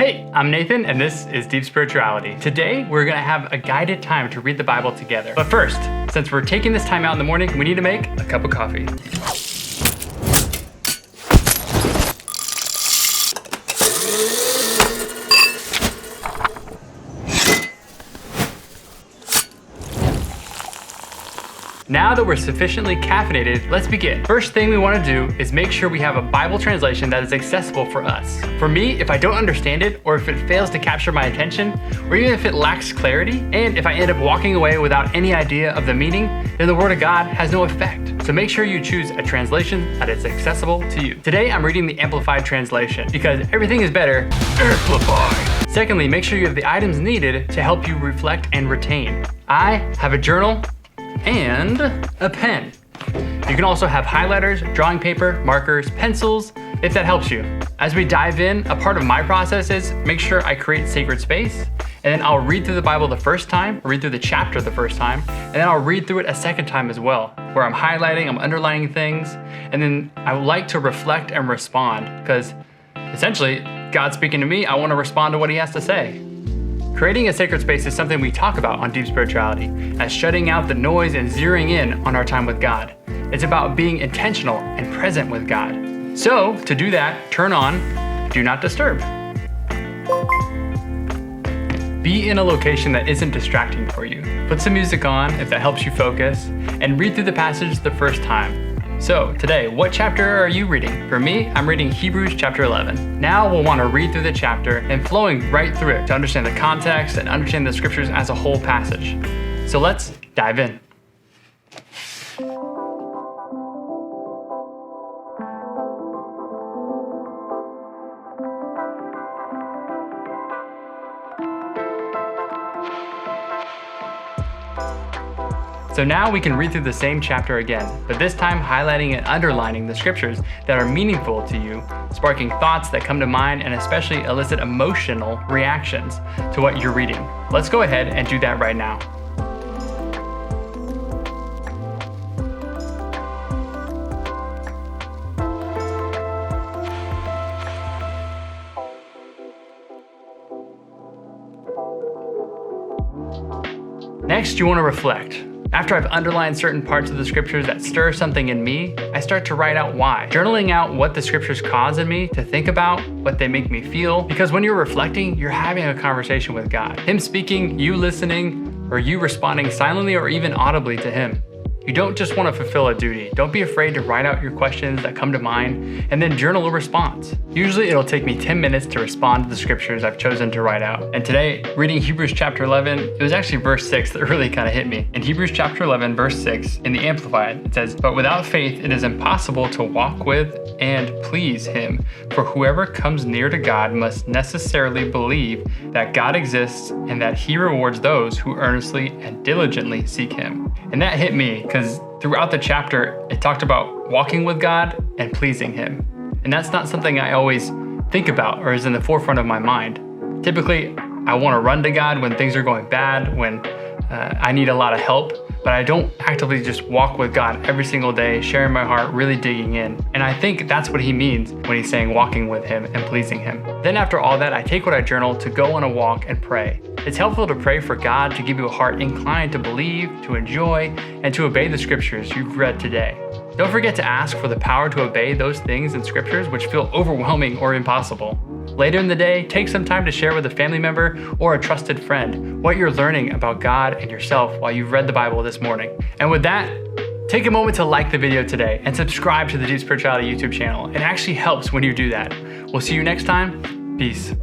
Hey, I'm Nathan, and this is Deep Spirituality. Today, we're gonna have a guided time to read the Bible together. But first, since we're taking this time out in the morning, we need to make a cup of coffee. Now that we're sufficiently caffeinated, let's begin. First thing we want to do is make sure we have a Bible translation that is accessible for us. For me, if I don't understand it, or if it fails to capture my attention, or even if it lacks clarity, and if I end up walking away without any idea of the meaning, then the Word of God has no effect. So make sure you choose a translation that is accessible to you. Today, I'm reading the Amplified translation because everything is better amplified. Secondly, make sure you have the items needed to help you reflect and retain. I have a journal and a pen. You can also have highlighters, drawing paper, markers, pencils, if that helps you. As we dive in, a part of my process is make sure I create sacred space, and then I'll read through the Bible the first time, read through the chapter the first time, and then I'll read through it a second time as well, where I'm highlighting, I'm underlining things, and then I like to reflect and respond, because essentially, God's speaking to me, I want to respond to what He has to say. Creating a sacred space is something we talk about on Deep Spirituality as shutting out the noise and zeroing in on our time with God. It's about being intentional and present with God. So, to do that, turn on Do Not Disturb. Be in a location that isn't distracting for you. Put some music on if that helps you focus, and read through the passage the first time. So today, what chapter are you reading? For me, I'm reading Hebrews chapter 11. Now we'll want to read through the chapter and flowing right through it to understand the context and understand the scriptures as a whole passage. So let's dive in. So now we can read through the same chapter again, but this time highlighting and underlining the scriptures that are meaningful to you, sparking thoughts that come to mind and especially elicit emotional reactions to what you're reading. Let's go ahead and do that right now. Next, you want to reflect. After I've underlined certain parts of the scriptures that stir something in me, I start to write out why. Journaling out what the scriptures cause in me to think about, what they make me feel. Because when you're reflecting, you're having a conversation with God. Him speaking, you listening, or you responding silently or even audibly to Him. You don't just want to fulfill a duty. Don't be afraid to write out your questions that come to mind and then journal a response. Usually it'll take me 10 minutes to respond to the scriptures I've chosen to write out. And today, reading Hebrews chapter 11, it was actually verse 6 that really kind of hit me. In Hebrews chapter 11, verse 6, in the Amplified, it says, "But without faith it is impossible to walk with and please Him, for whoever comes near to God must necessarily believe that God exists and that He rewards those who earnestly and diligently seek Him." And that hit me because throughout the chapter, it talked about walking with God and pleasing Him. And that's not something I always think about or is in the forefront of my mind. Typically, I want to run to God when things are going bad, when I need a lot of help, but I don't actively just walk with God every single day, sharing my heart, really digging in. And I think that's what He means when He's saying walking with Him and pleasing Him. Then after all that, I take what I journal to go on a walk and pray. It's helpful to pray for God to give you a heart inclined to believe, to enjoy, and to obey the scriptures you've read today. Don't forget to ask for the power to obey those things in scriptures which feel overwhelming or impossible. Later in the day, take some time to share with a family member or a trusted friend what you're learning about God and yourself while you've read the Bible this morning. And with that, take a moment to like the video today and subscribe to the Deep Spirituality YouTube channel. It actually helps when you do that. We'll see you next time. Peace.